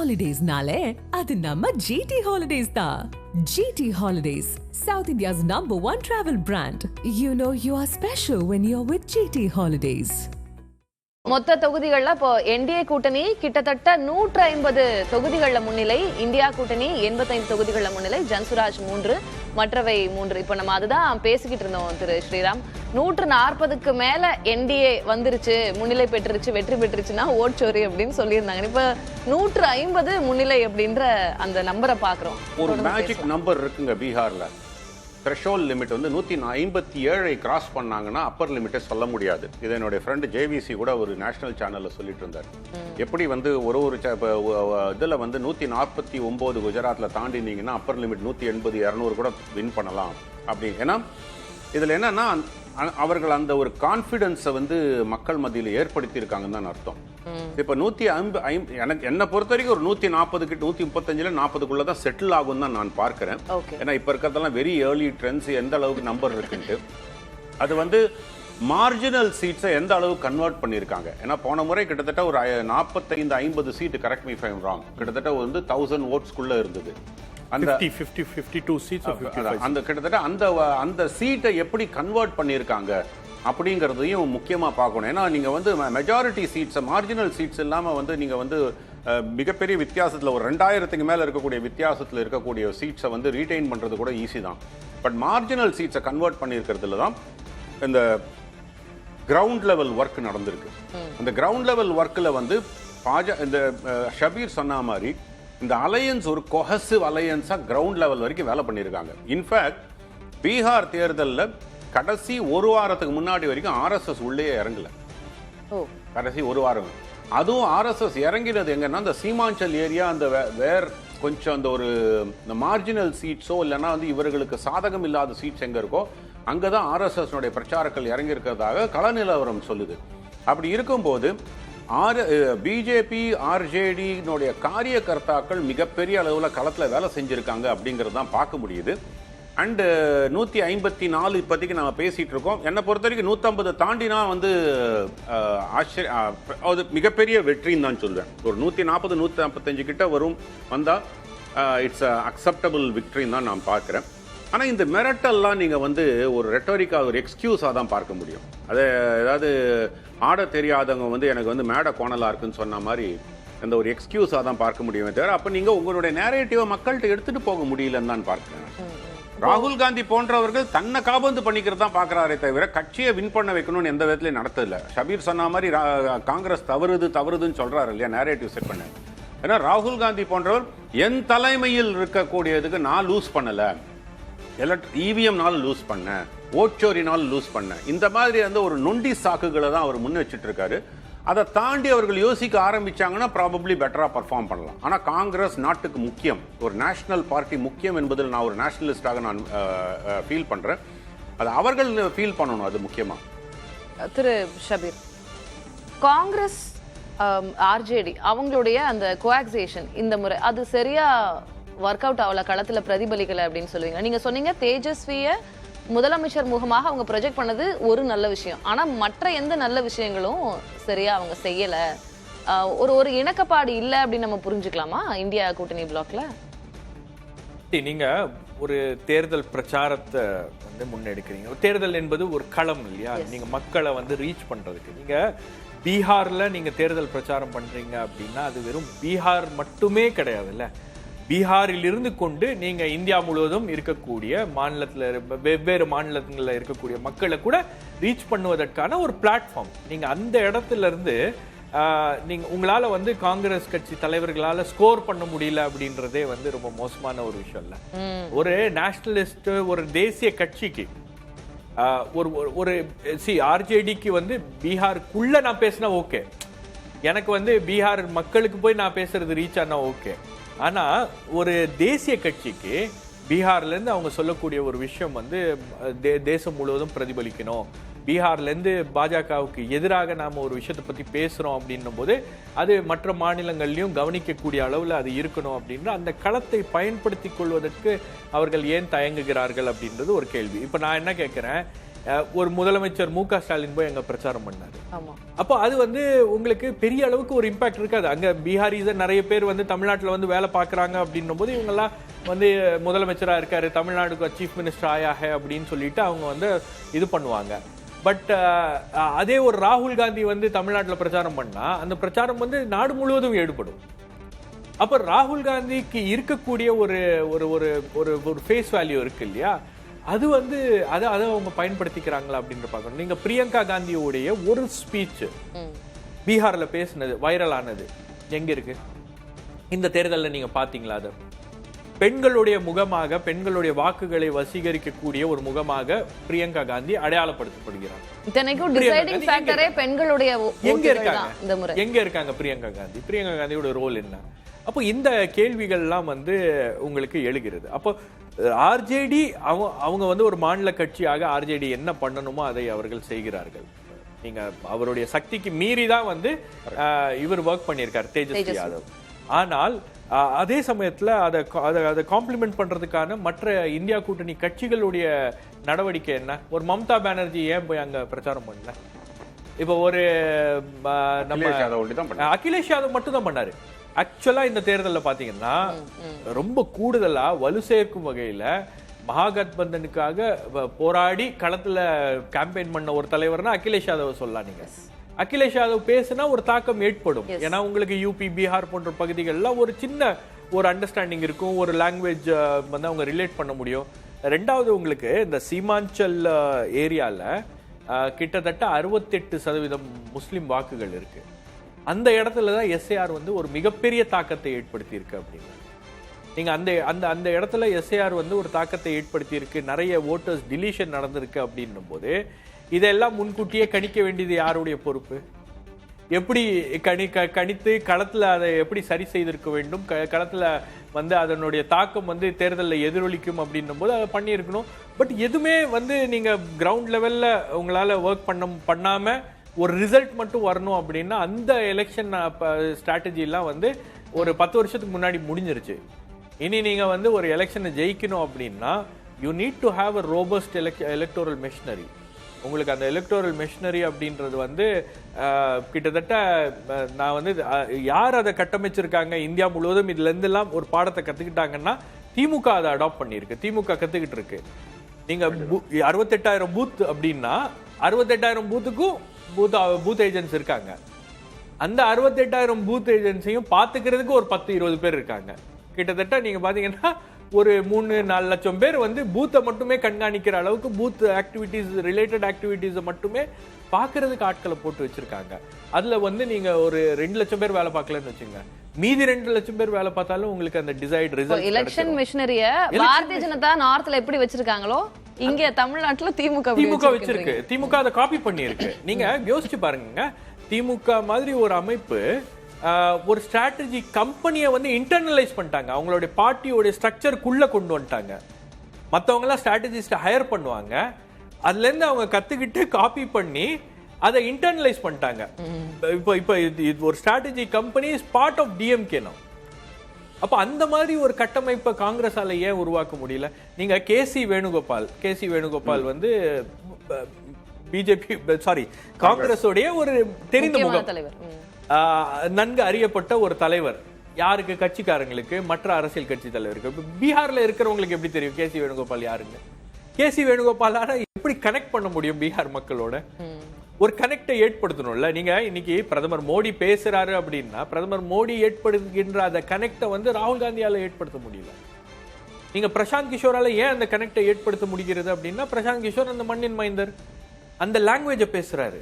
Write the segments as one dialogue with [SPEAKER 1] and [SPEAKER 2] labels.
[SPEAKER 1] Holidays-nale, adu namma GT Holidays da. GT Holidays, South India's #1 travel brand. You know you are special when you're with GT Holidays.
[SPEAKER 2] மொத்த தொகுதிகள்ல இப்போ NDA கூட்டணி கிட்டத்தட்ட 150 தொகுதிகள்ல முன்னிலை, India கூட்டணி 85 தொகுதிகள்ல முன்னிலை, ஜன்சுராஜ் 3, மற்றவை 3. இப்ப நம்ம அதுதான் பேசிக்கிட்டு இருந்தோம் திரு ஸ்ரீராம். 140க்கு மேல என்டிஏ வந்துருச்சு, முன்னிலை பெற்றுருச்சு, வெற்றி பெற்றுருச்சுன்னா ஓட்சோரி அப்படின்னு சொல்லியிருந்தாங்க. இப்ப 150 முன்னிலை அப்படின்ற அந்த நம்பரை பாக்குறோம்.
[SPEAKER 3] ஒரு மேஜிக் நம்பர் இருக்குங்க பீகார்ல. த்ரெஷோல்ட் லிமிட் வந்து 157 கிராஸ் பண்ணாங்கன்னா அப்பர் லிமிட்டை சொல்ல முடியாது. இது என்னுடைய ஃப்ரெண்டு ஜேவிசி கூட ஒரு நேஷனல் சேனலில் சொல்லிட்டு இருந்தார். எப்படி வந்து ஒரு இதில் வந்து 149 குஜராத்தில் தாண்டினீங்கன்னா அப்பர் லிமிட் 180 200 கூட வின் பண்ணலாம் அப்படி. ஏன்னா இதில் என்னன்னா அவர்கள் அந்த ஒரு கான்ஃபிடென்ஸை வந்து மக்கள் மத்தியில் ஏற்படுத்தியிருக்காங்கன்னு தான் அர்த்தம். இப்போ 150 எனக்கு என்னை பொறுத்த வரைக்கும் ஒரு 140 கிட்ட 135 40க்குள்ள தான் செட்டில் ஆகும் தான் நான் பார்க்கிறேன். ஏன்னா இப்போ இருக்கிறதெல்லாம் வெரி ஏர்லி ட்ரெண்ட்ஸ், எந்த அளவுக்கு நம்பர் இருக்குன்ட்டு. அது வந்து மார்ஜினல் சீட்ஸை எந்த அளவுக்கு கன்வெர்ட் பண்ணியிருக்காங்க. ஏன்னா போன முறை கிட்டத்தட்ட ஒரு 45-50 seat, correct me if I am wrong, கிட்டத்தட்ட வந்து 1000 ஓட்ஸ்குள்ள இருந்தது. அந்த 52 சீட்ஸ், அந்த கிட்டத்தட்ட அந்த சீட்டை எப்படி கன்வெர்ட் பண்ணியிருக்காங்க அப்படிங்கிறதையும் முக்கியமாக பார்க்கணும். ஏன்னா நீங்கள் வந்து மெஜாரிட்டி சீட்ஸை, மார்ஜினல் சீட்ஸ் இல்லாமல் வந்து நீங்கள் வந்து மிகப்பெரிய வித்தியாசத்தில் ஒரு 2000க்கு மேலே இருக்கக்கூடிய வித்தியாசத்தில் இருக்கக்கூடிய சீட்ஸை வந்து ரீட்டைன் பண்ணுறது கூட ஈஸி தான். பட் மார்ஜினல் சீட்ஸை கன்வெர்ட் பண்ணியிருக்கிறதுல தான் இந்த கிரவுண்ட் லெவல் ஒர்க் நடந்திருக்கு. அந்த கிரவுண்ட் லெவல் ஒர்க்கில் வந்து இந்த ஷபீர் சொன்ன மாதிரி இந்த அலையன்ஸ் ஒரு கொஹசிவ் அலையன்ஸாக கிரவுண்ட் லெவல் வரைக்கும் வேலை பண்ணியிருக்காங்க. இன்ஃபேக்ட் பீகார் தேர்தலில் கடைசி ஒரு வாரத்துக்கு முன்னாடி வரைக்கும் ஆர்எஸ்எஸ் உள்ளே இறங்கல. கடைசி ஒரு வாரம் அதுவும் ஆர்எஸ்எஸ் இறங்கினது எங்கன்னா அந்த சீமாஞ்சல் ஏரியா, அந்த வேர் கொஞ்சம் அந்த ஒரு இந்த மார்ஜினல் சீட்ஸோ இல்லைன்னா வந்து இவர்களுக்கு சாதகம் இல்லாத சீட்ஸ் எங்கே இருக்கோ அங்கே தான் ஆர்எஸ்எஸ்னுடைய பிரச்சாரங்கள் இறங்கியிருக்கிறதாக கள நிலவரம் சொல்லுது. அப்படி இருக்கும்போது பிஜேபி ஆர்ஜேடியினுடைய காரியகர்த்தாக்கள் மிகப்பெரிய அளவில் களத்தில் வேலை செஞ்சுருக்காங்க அப்படிங்கிறது தான் பார்க்க முடியுது. அண்டு 154 இப்போதைக்கு நம்ம பேசிகிட்டு இருக்கோம். என்னை பொறுத்த வரைக்கும் 150 தாண்டினா வந்து அது மிகப்பெரிய வெற்றின்னு தான் சொல்லுவேன். ஒரு 140-145 கிட்ட வந்தால் இட்ஸ் அக்செப்டபிள் விக்ட்ரின்னு தான் நான் பார்க்குறேன். ஆனால் இந்த மிரட்டல்லாம் நீங்கள் வந்து ஒரு ரெட்டோரிக்காக, ஒரு எக்ஸ்கியூஸாக தான் பார்க்க முடியும். அது ஏதாவது ஆட தெரியாதவங்க வந்து எனக்கு வந்து மேடை கோணலாக இருக்குன்னு சொன்ன மாதிரி அந்த ஒரு எக்ஸ்கியூஸாக தான் பார்க்க முடியுமே தவிர அப்போ நீங்கள் உங்களுடைய நேரேட்டிவை மக்கள்கிட்ட எடுத்துகிட்டு போக முடியலன்னு தான் பார்க்குறேன். ராகுல் காந்தி போன்றவர்கள் தன்னை காபந்து பண்ணிக்கிறது தான் பார்க்குறாரே தவிர கட்சியை வின் பண்ண வைக்கணும்னு எந்த விதத்துலையும் நடத்ததில்லை. ஷபீர் சொன்ன மாதிரி காங்கிரஸ் தவறுதுன்னு சொல்கிறாரு இல்லையா, நேரேட்டிவ் செட் பண்ண. ஏன்னா ராகுல் காந்தி போன்றவர் என் தலைமையில் இருக்கக்கூடியதுக்கு நான் லூஸ் பண்ணலை, இவிஎம்னால லூஸ் பண்ண, ஓட்சோரினால லூஸ் பண்ண, இந்த மாதிரி வந்து ஒரு நொண்டி சாக்குகளை தான் அவர் முன் வச்சுட்டு இருக்காரு. அதை தாண்டி அவர்கள் யோசிக்க ஆரம்பிச்சாங்கன்னா ப்ராபப்ளி பெட்டரா பர்ஃபார்ம் பண்ணலாம். ஆனால் காங்கிரஸ் நாட்டுக்கு முக்கியம், ஒரு நேஷனல் பார்ட்டி முக்கியம் என்பதில் நான் ஒரு நேஷனலிஸ்டாக நான் ஃபீல் பண்றேன். அது அவர்கள் ஃபீல் பண்ணணும், அது முக்கியமா.
[SPEAKER 2] திரு ஷபீர், காங்கிரஸ் ஆர்ஜேடி அவங்களுடைய அந்த கோஆக்சியேஷன் இந்த முறை அது சரியா ஒர்க் அவுட் ஆகல, களத்துல பிரதிபலிக்கல அப்படின்னு சொல்லுவீங்க. நீங்க சொன்னீங்க தேஜஸ்விய முதலமைச்சர் முகமாக அவங்க ப்ரொஜெக்ட் பண்ணது ஒரு நல்ல விஷயம், ஆனா மற்ற எந்த நல்ல விஷயங்களும் சரியா அவங்க செய்யல, ஒரு இணக்கப்பாடு இல்லை அப்படின்னு நம்ம புரிஞ்சுக்கலாமா இந்தியா கூட்டணி பிளாக்ல?
[SPEAKER 4] நீங்க ஒரு தேர்தல் பிரச்சாரத்தை வந்து முன்னெடுக்கிறீங்க. தேர்தல் என்பது ஒரு களம் இல்லையா, நீங்க மக்களை வந்து ரீச் பண்றதுக்கு. நீங்க பீகார்ல நீங்க தேர்தல் பிரச்சாரம் பண்றீங்க அப்படின்னா அது வெறும் பீகார் மட்டுமே கிடையாதுல்ல. பீகாரில் இருந்து கொண்டு நீங்க இந்தியா முழுவதும் இருக்கக்கூடிய மாநிலத்தில் வெவ்வேறு மாநிலங்களில் இருக்கக்கூடிய மக்களை கூட ரீச் பண்ணுவதற்கான ஒரு பிளாட்ஃபார்ம். நீங்க அந்த இடத்துல இருந்து நீங்க உங்களால வந்து காங்கிரஸ் கட்சி தலைவர்களால ஸ்கோர் பண்ண முடியல அப்படின்றதே வந்து ரொம்ப மோசமான ஒரு விஷயம் இல்ல. ஒரு நேஷனலிஸ்ட், ஒரு தேசிய கட்சிக்கு ஒரு ஆர்ஜேடிக்கு வந்து பீகாருக்குள்ள நான் பேசினா ஓகே, எனக்கு வந்து பீகார் மக்களுக்கு போய் நான் பேசுறது ரீச் ஆனா ஓகே. ஆனா ஒரு தேசிய கட்சிக்கு பீகார்ல இருந்து அவங்க சொல்லக்கூடிய ஒரு விஷயம் வந்து தேசம் முழுவதும் பிரதிபலிக்கணும். பீகார்ல இருந்து பாஜகவுக்கு எதிராக நாம ஒரு விஷயத்தை பத்தி பேசுறோம் அப்படின்னும் போது அது மற்ற மாநிலங்கள்லயும் கவனிக்கக்கூடிய அளவுல அது இருக்கணும் அப்படின்ற அந்த களத்தை பயன்படுத்தி கொள்வதற்கு அவர்கள் ஏன் தயங்குகிறார்கள் அப்படின்றது ஒரு கேள்வி. இப்ப நான் என்ன கேட்கிறேன், ஒரு முதலமைச்சர் மு.க. ஸ்டாலின் போய் அங்க பிரச்சாரம் பண்ணாரு.
[SPEAKER 2] ஆமா.
[SPEAKER 4] அப்போ அது வந்து உங்களுக்கு பெரிய அளவுக்கு ஒரு இம்பாக்ட் இருக்காது. அங்க பீகாரிஸ் நிறைய பேர் வந்து தமிழ்நாட்டுல வந்து வேலை பார்க்கறாங்க அப்படின்னும் போது இவங்கெல்லாம் வந்து முதலமைச்சரா இருக்காரு, தமிழ்நாடுக்கு சீஃப் மினிஸ்டர் ஆயாக அப்படின்னு சொல்லிட்டு அவங்க வந்து இது பண்ணுவாங்க. பட் அதே ஒரு ராகுல் காந்தி வந்து தமிழ்நாட்டில் பிரச்சாரம் பண்ணா அந்த பிரச்சாரம் வந்து நாடு முழுவதும் ஈடுபடும். அப்ப ராகுல் காந்திக்கு இருக்கக்கூடிய ஒரு ஒரு ஒரு ஒரு ஃபேஸ் வேல்யூ இருக்கு இல்லையா, அது வந்து அதை அவங்க பயன்படுத்திக்கிறாங்களா அப்படின்னு பார்க்கணும். நீங்க பிரியங்கா காந்தியோடைய ஒரு ஸ்பீச் பீகார்ல பேசினது வைரல் ஆனது எங்க இருக்கு? இந்த தேர்தலில் நீங்க பாத்தீங்களா? அது பெண்களுடைய முகமாக, பெண்களுடைய வாக்குகளை வசீகரிக்கக்கூடிய ஒரு முகமாக பிரியங்கா காந்தி அடையாளப்படுத்தப்படுகிறார்.
[SPEAKER 2] இத்தனைக்கும் டிசைடிங் ஃபேக்டரே பெண்களுடைய
[SPEAKER 4] எங்க இருக்காங்க இந்த முறை? எங்க இருக்காங்க பிரியங்கா காந்தி? பிரியங்கா காந்தியோட ரோல் என்ன? அப்போ இந்த கேள்விகள்லாம் வந்து உங்களுக்கு எழுகிறது. அப்போ ஆர்ஜேடி அவங்க வந்து ஒரு மாநில கட்சியாக ஆர்ஜேடி என்ன பண்ணணுமோ அதை அவர்கள் செய்கிறார்கள். நீங்க அவருடைய சக்திக்கு மீறி தான் வந்து இவர் ஒர்க் பண்ணியிருக்கார் தேஜஸ்வி யாதவ். ஆனால் அதே சமயத்துல அதை காம்ப்ளிமெண்ட் பண்றதுக்கான மற்ற இந்தியா கூட்டணி கட்சிகளுடைய நடவடிக்கை என்ன? ஒரு மம்தா பானர்ஜி ஏன் போய் அங்க பிரச்சாரம் பண்ணல? இப்போ ஒரு நம்ம அகிலேஷ் யாதவ் மட்டும் தான் பண்ணாரு. ஆக்சுவலா இந்த தேர்தலில் பாத்தீங்கன்னா ரொம்ப கூடுதலா வலு சேர்க்கும் வகையில மகாகத்பந்தனுக்காக போராடி களத்துல கேம்பெயின் பண்ண ஒரு தலைவர்னா அகிலேஷ் யாதவ் சொல்லலாம். நீங்க அகிலேஷ் யாதவ் பேசினா ஒரு தாக்கம் ஏற்படும். ஏன்னா உங்களுக்கு யூபி, பீகார் போன்ற பகுதிகளில் ஒரு சின்ன ஒரு அண்டர்ஸ்டாண்டிங் இருக்கும், ஒரு லாங்குவேஜ் வந்து அவங்க ரிலேட் பண்ண முடியும். ரெண்டாவது உங்களுக்கு இந்த சீமாஞ்சல் ஏரியால கிட்டத்தட்ட 68% முஸ்லிம் வாக்குகள் இருக்கு. அந்த இடத்துல தான் எஸ்ஏஆர் வந்து ஒரு மிகப்பெரிய தாக்கத்தை ஏற்படுத்தி இருக்கு அப்படின்னு நீங்க அந்த இடத்துல எஸ்ஏஆர் வந்து ஒரு தாக்கத்தை ஏற்படுத்தி இருக்கு. நிறைய ஓட்டர்ஸ் டிலீஷன் நடந்திருக்கு அப்படின்னும் போது இதெல்லாம் முன்கூட்டியே கணிக்க வேண்டியது யாருடைய பொறுப்பு? எப்படி கணித்து களத்துல அதை எப்படி சரி செய்திருக்க வேண்டும்? களத்துல வந்து அதனுடைய தாக்கம் வந்து தேர்தலில் எதிரொலிக்கும் அப்படின்னும் போது அதை பண்ணியிருக்கணும். பட் எதுவுமே வந்து நீங்க கிரவுண்ட் லெவல்ல உங்களால ஒர்க் பண்ணாம ஒரு ரிசல்ட் மட்டும் வரணும் அப்படின்னா அந்த எலெக்ஷன் ஸ்ட்ராட்டஜி எல்லாம் வந்து ஒரு 10 வருஷத்துக்கு முன்னாடி முடிஞ்சிருச்சு. இனி நீங்க வந்து ஒரு எலெக்ஷனை ஜெயிக்கணும் அப்படின்னா you need to have a robust electoral machinery. உங்களுக்கு அந்த எலக்டோரல் மெஷினரி அப்படின்றது வந்து கிட்டத்தட்ட நான் வந்து யார் அதை கட்டமைச்சிருக்காங்க இந்தியா முழுவதும் இதுல இருந்தெல்லாம் ஒரு பாடத்தை கத்துக்கிட்டாங்கன்னா திமுக அதை அடாப்ட் பண்ணியிருக்கு. திமுக கத்துக்கிட்டு இருக்கு. நீங்க 68,000 பூத் அப்படின்னா 68,000 பூத்துக்கும் பூத் ஏஜென்ட்ஸ் இருக்காங்க. அந்த 68,000 பூத் ஏஜென்ட்ஸையும் பாத்துக்கிறதுக்கு ஒரு 10-20 பேர் இருக்காங்க. கிட்டத்தட்ட நீங்க பாத்தீங்கன்னா ஒரு 3-4 லட்சம் பேர் வந்து பூத்தை மட்டுமே கண்காணிக்கிற அளவுக்கு பூத் ஆக்டிவிட்டிஸ் ரிலேட்டட் ஆக்டிவிட்டிஸ் மட்டுமே பாக்குறதுக்கு ஆட்களை போட்டு வச்சிருக்காங்க. அதுல வந்து நீங்க ஒரு 2 லட்சம் பேர் வேலை பார்க்கலன்னு வச்சுங்க, மீதி 2 லட்சம் பேர் வேலை பார்த்தாலும் உங்களுக்கு அந்த டிசைட் ரிசல்ட்.
[SPEAKER 2] எலெக்ஷன் மிஷினரிய பாரதிய ஜனதா நார்த்ல எப்படி வச்சிருக்காங்களோ இங்க தமிழ்நாட்டுல திமுக
[SPEAKER 4] வச்சிருக்கு. திமுக அதை காப்பி பண்ணிருக்கு. நீங்க யோசிச்சு பாருங்க, திமுக மாதிரி ஒரு அமைப்பு ஒரு ஸ்ட்ராட்டஜி கம்பெனியை வந்து இன்டர்னலைஸ் பண்ணிட்டாங்க. அவங்களுடைய பார்ட்டியோட ஸ்ட்ரக்சருக்குள்ள கொண்டு வந்துட்டாங்க. மற்றவங்க எல்லாம் ஸ்ட்ராட்டஜிஸ்ட் ஹையர் பண்ணுவாங்க, அதுல இருந்து அவங்க கத்துக்கிட்டு காப்பி பண்ணி அதை இன்டர்னலைஸ் பண்ணிட்டாங்க. இப்போ ஒரு strategy company is part of DMK now. அப்ப அந்த மாதிரி ஒரு கட்டமைப்பை காங்கிரஸால ஏன் உருவாக்க முடியல? நீங்க கேசி வேணுகோபால் வந்து பிஜேபி காங்கிரஸோடைய ஒரு தெரிந்த முகம், நன்கு அறியப்பட்ட ஒரு தலைவர். யாருக்கு? கட்சிக்காரங்களுக்கு, மற்ற அரசியல் கட்சி தலைவருக்கு. பீகார்ல இருக்கிறவங்களுக்கு எப்படி தெரியும் கேசி வேணுகோபால் யாருங்க? கேசி வேணுகோபாலால எப்படி கனெக்ட் பண்ண முடியும் பீகார் மக்களோட? ஒரு கனெக்டை ஏற்படுத்தணும்ல. நீங்க இன்னைக்கு பிரதமர் மோடி பேசுறாரு அப்படின்னா பிரதமர் மோடி ஏற்படுத்துகின்ற அந்த கனெக்டை வந்து ராகுல் காந்தியால ஏற்படுத்த முடியல. நீங்க பிரசாந்த் கிஷோரால ஏன் அந்த கனெக்டை ஏற்படுத்த முடிகிறது அப்படின்னா பிரசாந்த் கிஷோர் அந்த மண்ணின் மைந்தர், அந்த லாங்குவேஜை பேசுறாரு.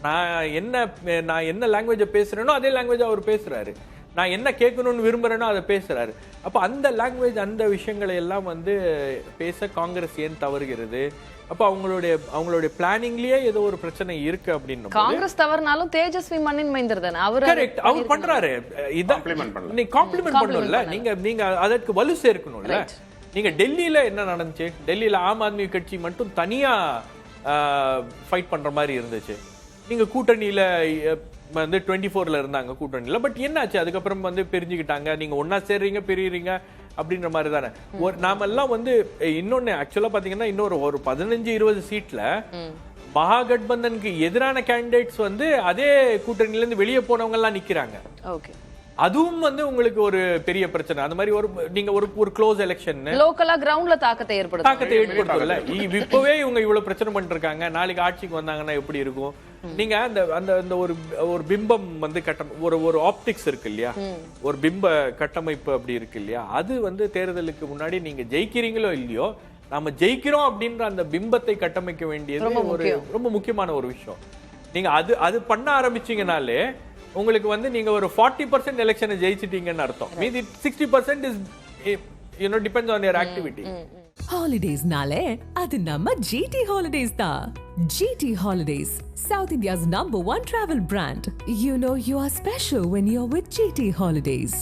[SPEAKER 4] நான் என்ன லாங்குவேஜை பேசுறேனோ அதே லாங்குவேஜ் அவர் பேசுறாரு. நான் என்ன கேட்கணும்னு விரும்புறேனோ அதை பேசுறாரு. அப்ப அந்த லாங்குவேஜ், அந்த விஷயங்களை எல்லாம் வந்து பேச காங்கிரஸ் ஏன் தவறுகிறது? அப்ப அவங்களுடைய பிளானிங்லயே ஏதோ ஒரு பிரச்சனை இருக்கு அப்படின்னு.
[SPEAKER 2] காங்கிரஸ் தவறுனாலும் தேஜஸ்வி மண்ணின் மைந்தர் தானே அவர். கரெக்ட்,
[SPEAKER 4] அவர் பண்றாரு. இதான் நீ காம்ப்ளிமெண்ட் பண்ணணும்ல, நீங்க அதற்கு வலு சேர்க்கணும்ல. நீங்க டெல்லியில என்ன நடந்துச்சு? டெல்லியில ஆம் ஆத்மி கட்சி மட்டும் தனியா ஃபைட் பண்ற மாதிரி இருந்துச்சு. நீங்க கூட்டணியில வந்து 24ல இருந்தாங்க கூட்டணியில. பட் என்னாச்சு? அதுக்கப்புறம் வந்து பிரிஞ்சுக்கிட்டாங்க. நீங்க ஒன்னா சேர்றீங்க, பிரியுறீங்க, அப்படின்ற மாதிரி தானே நாமெல்லாம் வந்து இன்னொன்னு ஆக்சுவலா பாத்தீங்கன்னா இன்னொரு ஒரு 15-20 சீட்ல மகாகட்பந்தனுக்கு எதிரான கேண்டிடேட்ஸ் வந்து அதே கூட்டணியில இருந்து வெளியே போனவங்க எல்லாம் நிக்கிறாங்க.
[SPEAKER 2] ஓகே,
[SPEAKER 4] அதுவும் வந்து உங்களுக்கு ஒரு பெரிய பிரச்சனை. அந்த மாதிரி நீங்க ஒரு க்ளோஸ் எலெக்ஷன்
[SPEAKER 2] லோக்கலா கிரவுண்ட்ல தாக்கத்தை
[SPEAKER 4] ஏற்படுத்தல. இப்பவே இவங்க இவ்வளவு பிரச்சனை பண்ணிட்டு இருக்காங்க. நாளைக்கு ஆட்சிக்கு வந்தாங்கன்னா எப்படி இருக்கும்? நீங்க அந்த அந்த ஒரு பிம்பம் வந்து ஒரு ஆப்டிக்ஸ் இருக்கு இல்லையா, ஒரு பிம்ப கட்டமைப்பு அப்படி இருக்கு இல்லையா, அது வந்து தேர்தலுக்கு முன்னாடி நீங்க ஜெயிக்கிறீங்களோ இல்லையோ நாம ஜெயிக்கிறோம் அப்படின்ற அந்த பிம்பத்தை கட்டமைக்க வேண்டியது ஒரு ரொம்ப முக்கியமான ஒரு விஷயம். நீங்க அது பண்ண ஆரம்பிச்சீங்கனாலே உங்களுக்கு வந்து நீங்க ஒரு 40% எலெக்ஷனை ஜெயிச்சிட்டீங்கன்னு அர்த்தம். மீதி 60% is depends on your activity.
[SPEAKER 1] Holidays nale adu namma GT Holidays da. GT Holidays, South India's #1 travel brand. You know you are special when you're with GT Holidays.